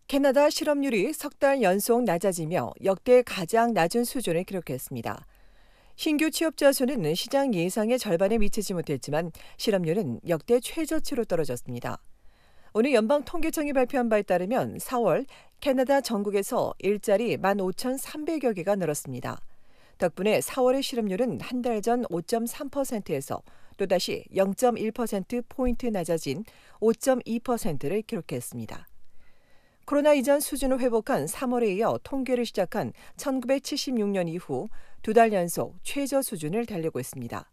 캐나다 실업률이 석 달 연속 낮아지며 역대 가장 낮은 수준을 기록했습니다. 신규 취업자 수는 시장 예상의 절반에 미치지 못했지만 실업률은 역대 최저치로 떨어졌습니다. 오늘 연방통계청이 발표한 바에 따르면 4월 캐나다 전국에서 일자리 15,300여 개가 늘었습니다. 덕분에 4월의 실업률은 한 달 전 5.3%에서 또다시 0.1%포인트 낮아진 5.2%를 기록했습니다. 코로나 이전 수준을 회복한 3월에 이어 통계를 시작한 1976년 이후 두 달 연속 최저 수준을 달리고 있습니다.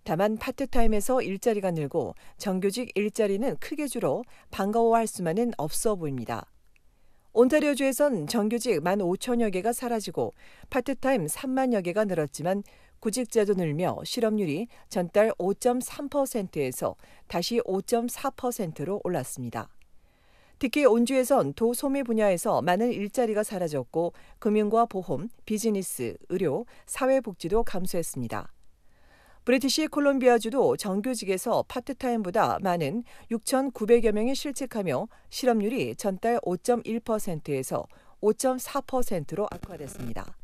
다만 파트타임에서 일자리가 늘고 정규직 일자리는 크게 줄어 반가워할 수만은 없어 보입니다. 온타리오주에선 정규직 15,000여 개가 사라지고 파트타임 3만여 개가 늘었지만 구직자도 늘며 실업률이 전달 5.3%에서 다시 5.4%로 올랐습니다. 특히 온주에선 도소매 분야에서 많은 일자리가 사라졌고 금융과 보험, 비즈니스, 의료, 사회복지도 감소했습니다. 브리티시 콜롬비아주도 정규직에서 파트타임보다 많은 6,900여 명이 실직하며 실업률이 전달 5.1%에서 5.4%로 악화됐습니다.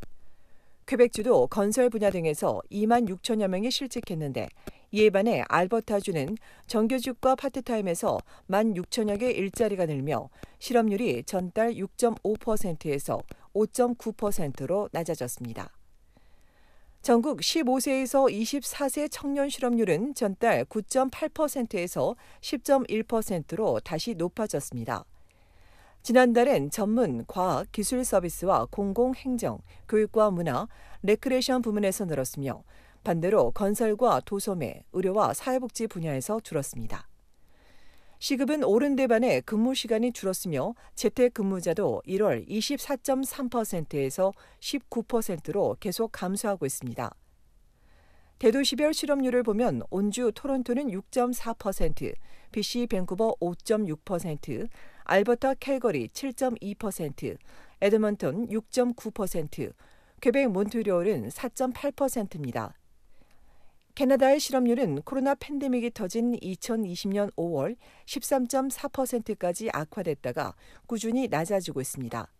퀘벡주도 건설 분야 등에서 2만 6천여 명이 실직했는데 이에 반해 알버타주는 정규직과 파트타임에서 1만 6천여 개 일자리가 늘며 실업률이 전달 6.5%에서 5.9%로 낮아졌습니다. 전국 15세에서 24세 청년 실업률은 전달 9.8%에서 10.1%로 다시 높아졌습니다. 지난달엔 전문, 과학, 기술 서비스와 공공행정, 교육과 문화, 레크레이션 부문에서 늘었으며 반대로 건설과 도소매, 의료와 사회복지 분야에서 줄었습니다. 시급은 오른 데 반해 근무 시간이 줄었으며 재택근무자도 1월 24.3%에서 19%로 계속 감소하고 있습니다. 대도시별 실업률을 보면 온주 토론토는 6.4%, BC 밴쿠버 5.6%, 알버타 캘거리 7.2%, 에드먼턴 6.9%, 퀘벡 몬트리올은 4.8%입니다. 캐나다의 실업률은 코로나 팬데믹이 터진 2020년 5월 13.4%까지 악화됐다가 꾸준히 낮아지고 있습니다.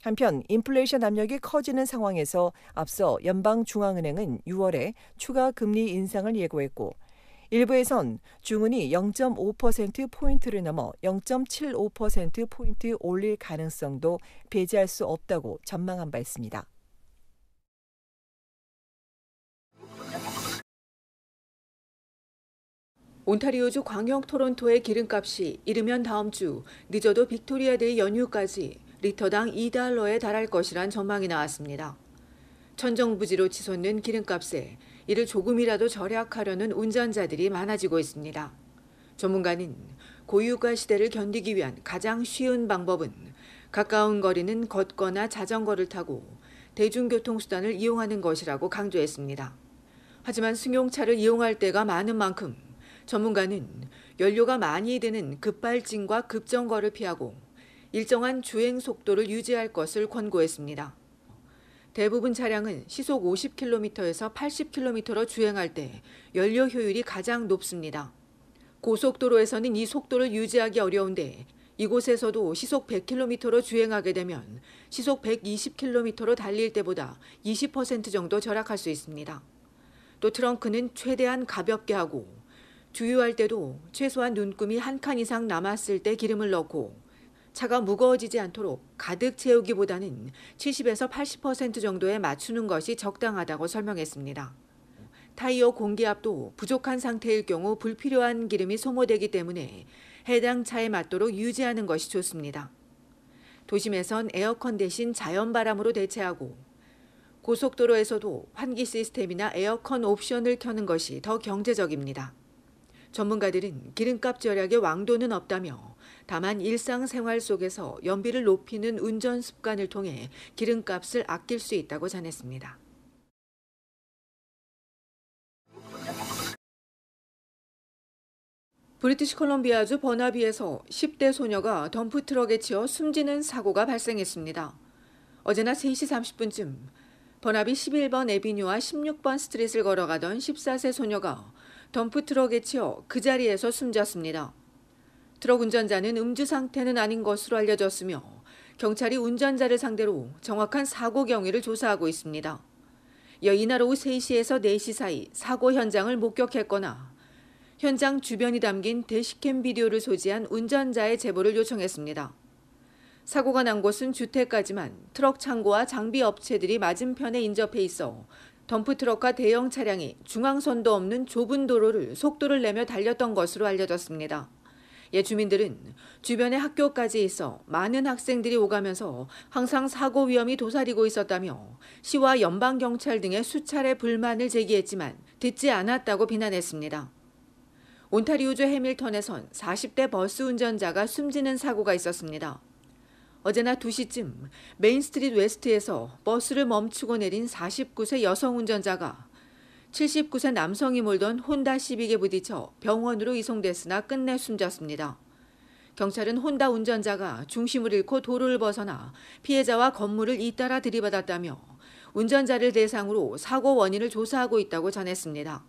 한편 인플레이션 압력이 커지는 상황에서 앞서 연방중앙은행은 6월에 추가 금리 인상을 예고했고 일부에선 중은이 0.5%포인트를 넘어 0.75%포인트 올릴 가능성도 배제할 수 없다고 전망한 바 있습니다. 온타리오주 광역 토론토의 기름값이 이르면 다음 주, 늦어도 빅토리아데이 연휴까지 리터당 $2에 달할 것이란 전망이 나왔습니다. 천정부지로 치솟는 기름값에 이를 조금이라도 절약하려는 운전자들이 많아지고 있습니다. 전문가는 고유가 시대를 견디기 위한 가장 쉬운 방법은 가까운 거리는 걷거나 자전거를 타고 대중교통수단을 이용하는 것이라고 강조했습니다. 하지만 승용차를 이용할 때가 많은 만큼 전문가는 연료가 많이 드는 급발진과 급정거를 피하고 일정한 주행 속도를 유지할 것을 권고했습니다. 대부분 차량은 시속 50km에서 80km로 주행할 때 연료 효율이 가장 높습니다. 고속도로에서는 이 속도를 유지하기 어려운데 이곳에서도 시속 100km로 주행하게 되면 시속 120km로 달릴 때보다 20% 정도 절약할 수 있습니다. 또 트렁크는 최대한 가볍게 하고 주유할 때도 최소한 눈금이 한 칸 이상 남았을 때 기름을 넣고 차가 무거워지지 않도록 가득 채우기보다는 70에서 80% 정도에 맞추는 것이 적당하다고 설명했습니다. 타이어 공기압도 부족한 상태일 경우 불필요한 기름이 소모되기 때문에 해당 차에 맞도록 유지하는 것이 좋습니다. 도심에선 에어컨 대신 자연바람으로 대체하고 고속도로에서도 환기 시스템이나 에어컨 옵션을 켜는 것이 더 경제적입니다. 전문가들은 기름값 절약의 왕도는 없다며 다만 일상생활 속에서 연비를 높이는 운전 습관을 통해 기름값을 아낄 수 있다고 전했습니다. 브리티시 콜롬비아주 버나비에서 10대 소녀가 덤프트럭에 치여 숨지는 사고가 발생했습니다. 어제 낮 3시 30분쯤 버나비 11번 애비뉴와 16번 스트릿을 걸어가던 14세 소녀가 덤프트럭에 치여 그 자리에서 숨졌습니다. 트럭 운전자는 음주 상태는 아닌 것으로 알려졌으며 경찰이 운전자를 상대로 정확한 사고 경위를 조사하고 있습니다. 이어 이날 오후 3시에서 4시 사이 사고 현장을 목격했거나 현장 주변이 담긴 대시캠 비디오를 소지한 운전자의 제보를 요청했습니다. 사고가 난 곳은 주택가지만 트럭 창고와 장비 업체들이 맞은편에 인접해 있어 덤프트럭과 대형 차량이 중앙선도 없는 좁은 도로를 속도를 내며 달렸던 것으로 알려졌습니다. 예, 주민들은 주변에 학교까지 있어 많은 학생들이 오가면서 항상 사고 위험이 도사리고 있었다며 시와 연방경찰 등의 수차례 불만을 제기했지만 듣지 않았다고 비난했습니다. 온타리오주 해밀턴에선 40대 버스 운전자가 숨지는 사고가 있었습니다. 어제 낮 2시쯤 메인스트리트 웨스트에서 버스를 멈추고 내린 49세 여성 운전자가 79세 남성이 몰던 혼다 시빅에 부딪혀 병원으로 이송됐으나 끝내 숨졌습니다. 경찰은 혼다 운전자가 중심을 잃고 도로를 벗어나 피해자와 건물을 잇따라 들이받았다며 운전자를 대상으로 사고 원인을 조사하고 있다고 전했습니다.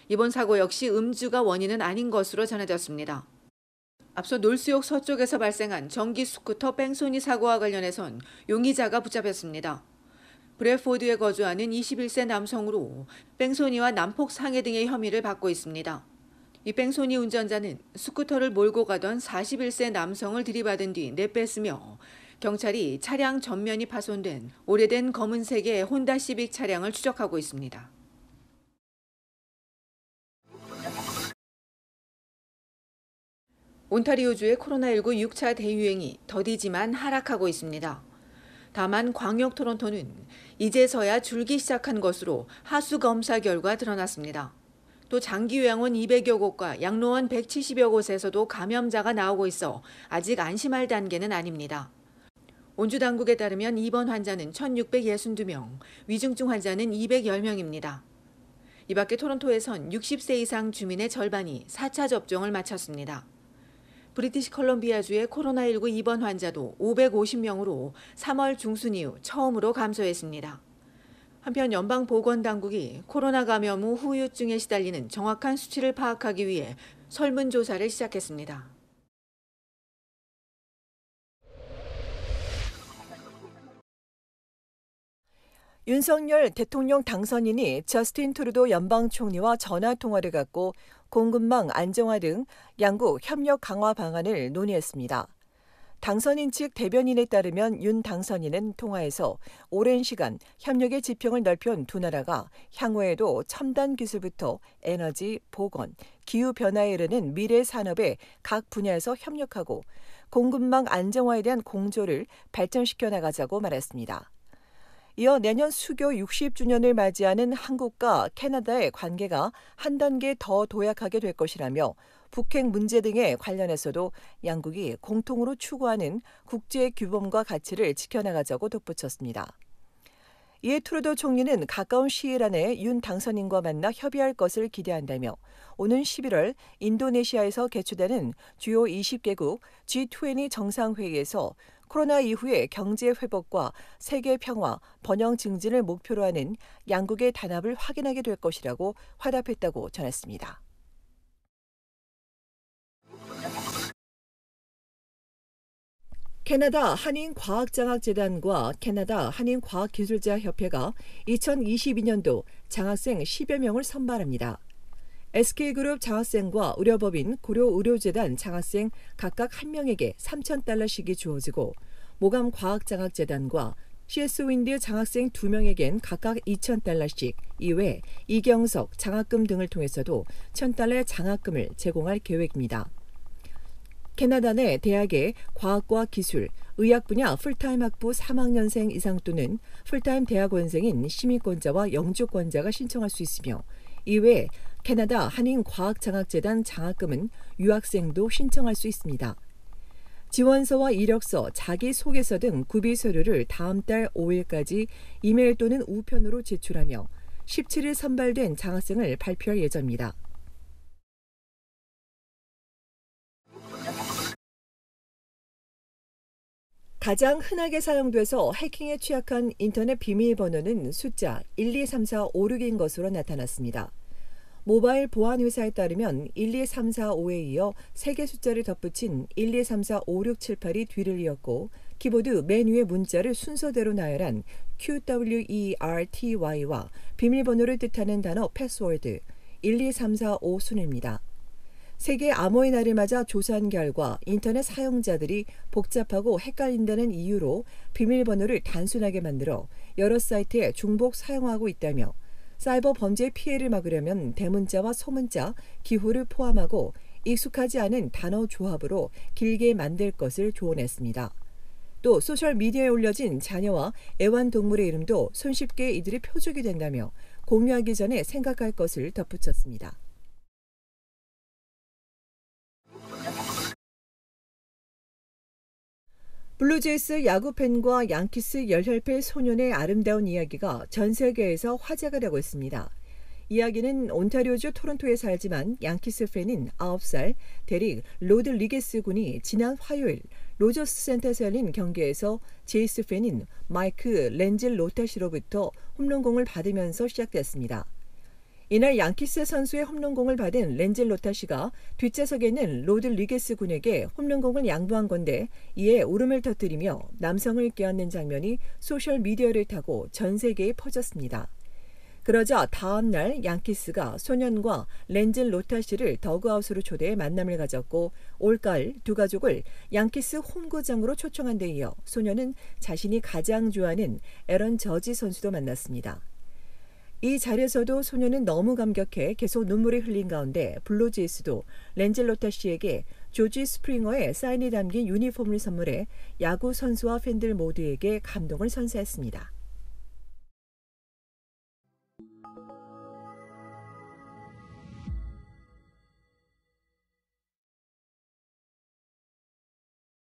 이번 사고 역시 음주가 원인은 아닌 것으로 전해졌습니다. 앞서 놀수역 서쪽에서 발생한 전기 스쿠터 뺑소니 사고와 관련해선 용의자가 붙잡혔습니다. 브래포드에 거주하는 21세 남성으로 뺑소니와 난폭 상해 등의 혐의를 받고 있습니다. 이 뺑소니 운전자는 스쿠터를 몰고 가던 41세 남성을 들이받은 뒤 내뺐으며 경찰이 차량 전면이 파손된 오래된 검은색의 혼다 시빅 차량을 추적하고 있습니다. 온타리오주의 코로나19 6차 대유행이 더디지만 하락하고 있습니다. 다만 광역 토론토는 이제서야 줄기 시작한 것으로 하수 검사 결과 드러났습니다. 또 장기 요양원 200여 곳과 양로원 170여 곳에서도 감염자가 나오고 있어 아직 안심할 단계는 아닙니다. 온주 당국에 따르면 입원 환자는 1,662명, 위중증 환자는 210명입니다. 이 밖에 토론토에선 60세 이상 주민의 절반이 4차 접종을 마쳤습니다. 브리티시 컬럼비아주의 코로나19 입원 환자도 550명으로 3월 중순 이후 처음으로 감소했습니다. 한편 연방보건당국이 코로나 감염 후 후유증에 시달리는 정확한 수치를 파악하기 위해 설문조사를 시작했습니다. 윤석열 대통령 당선인이 저스틴 트루도 연방총리와 전화통화를 갖고 공급망 안정화 등 양국 협력 강화 방안을 논의했습니다. 당선인 측 대변인에 따르면 윤 당선인은 통화에서 오랜 시간 협력의 지평을 넓혀온 두 나라가 향후에도 첨단 기술부터 에너지, 보건, 기후변화에 이르는 미래 산업의 각 분야에서 협력하고 공급망 안정화에 대한 공조를 발전시켜 나가자고 말했습니다. 이어 내년 수교 60주년을 맞이하는 한국과 캐나다의 관계가 한 단계 더 도약하게 될 것이라며 북핵 문제 등에 관련해서도 양국이 공통으로 추구하는 국제 규범과 가치를 지켜나가자고 덧붙였습니다. 이에 트루도 총리는 가까운 시일 안에 윤 당선인과 만나 협의할 것을 기대한다며 오는 11월 인도네시아에서 개최되는 주요 20개국 G20 정상회의에서 코로나 이후의 경제 회복과 세계 평화, 번영 증진을 목표로 하는 양국의 단합을 확인하게 될 것이라고 화답했다고 전했습니다. 캐나다 한인과학장학재단과 캐나다 한인과학기술자협회가 2022년도 장학생 10여 명을 선발합니다. SK그룹 장학생과 의료법인 고려의료재단 장학생 각각 1명에게 $3,000씩이 주어지고 모감과학장학재단과 CS윈드 장학생 2명에겐 각각 $2,000씩, 이외 이경석 장학금 등을 통해서도 $1,000의 장학금을 제공할 계획입니다. 캐나다 내 대학의 과학과 기술, 의학 분야 풀타임 학부 3학년생 이상 또는 풀타임 대학원생인 시민권자와 영주권자가 신청할 수 있으며 이외에 캐나다 한인과학장학재단 장학금은 유학생도 신청할 수 있습니다. 지원서와 이력서, 자기소개서 등 구비 서류를 다음 달 5일까지 이메일 또는 우편으로 제출하며 17일 선발된 장학생을 발표할 예정입니다. 가장 흔하게 사용돼서 해킹에 취약한 인터넷 비밀번호는 숫자 123456인 것으로 나타났습니다. 모바일 보안 회사에 따르면 1, 2, 3, 4, 5에 이어 3개 숫자를 덧붙인 1, 2, 3, 4, 5, 6, 7, 8이 뒤를 이었고 키보드 맨 위에 문자를 순서대로 나열한 QWERTY와 비밀번호를 뜻하는 단어 패스워드 1, 2, 3, 4, 5 순입니다. 세계 암호의 날을 맞아 조사한 결과 인터넷 사용자들이 복잡하고 헷갈린다는 이유로 비밀번호를 단순하게 만들어 여러 사이트에 중복 사용하고 있다며 사이버 범죄 피해를 막으려면 대문자와 소문자, 기호를 포함하고 익숙하지 않은 단어 조합으로 길게 만들 것을 조언했습니다. 또 소셜미디어에 올려진 자녀와 애완동물의 이름도 손쉽게 이들의 표적이 된다며 공유하기 전에 생각할 것을 덧붙였습니다. 블루제이스 야구팬과 양키스 열혈팬 소년의 아름다운 이야기가 전 세계에서 화제가 되고 있습니다. 이야기는 온타리오주 토론토에 살지만 양키스 팬인 9살 데릭 로드리게스 군이 지난 화요일 로저스 센터에서 열린 경기에서 제이스 팬인 마이크 렌즐 로타시로부터 홈런공을 받으면서 시작됐습니다. 이날 양키스 선수의 홈런공을 받은 렌즐 로타시가 뒷좌석에 있는 로드리게스 군에게 홈런공을 양보한 건데 이에 울음을 터뜨리며 남성을 껴안는 장면이 소셜미디어를 타고 전 세계에 퍼졌습니다. 그러자 다음 날 양키스가 소년과 렌즐 로타시를 더그아웃으로 초대해 만남을 가졌고 올가을 두 가족을 양키스 홈구장으로 초청한 데 이어 소년은 자신이 가장 좋아하는 에런 저지 선수도 만났습니다. 이 자리에서도 소년은 너무 감격해 계속 눈물이 흘린 가운데 블루제이스도 렌즐 로타시에게 조지 스프링어의 사인이 담긴 유니폼을 선물해 야구 선수와 팬들 모두에게 감동을 선사했습니다.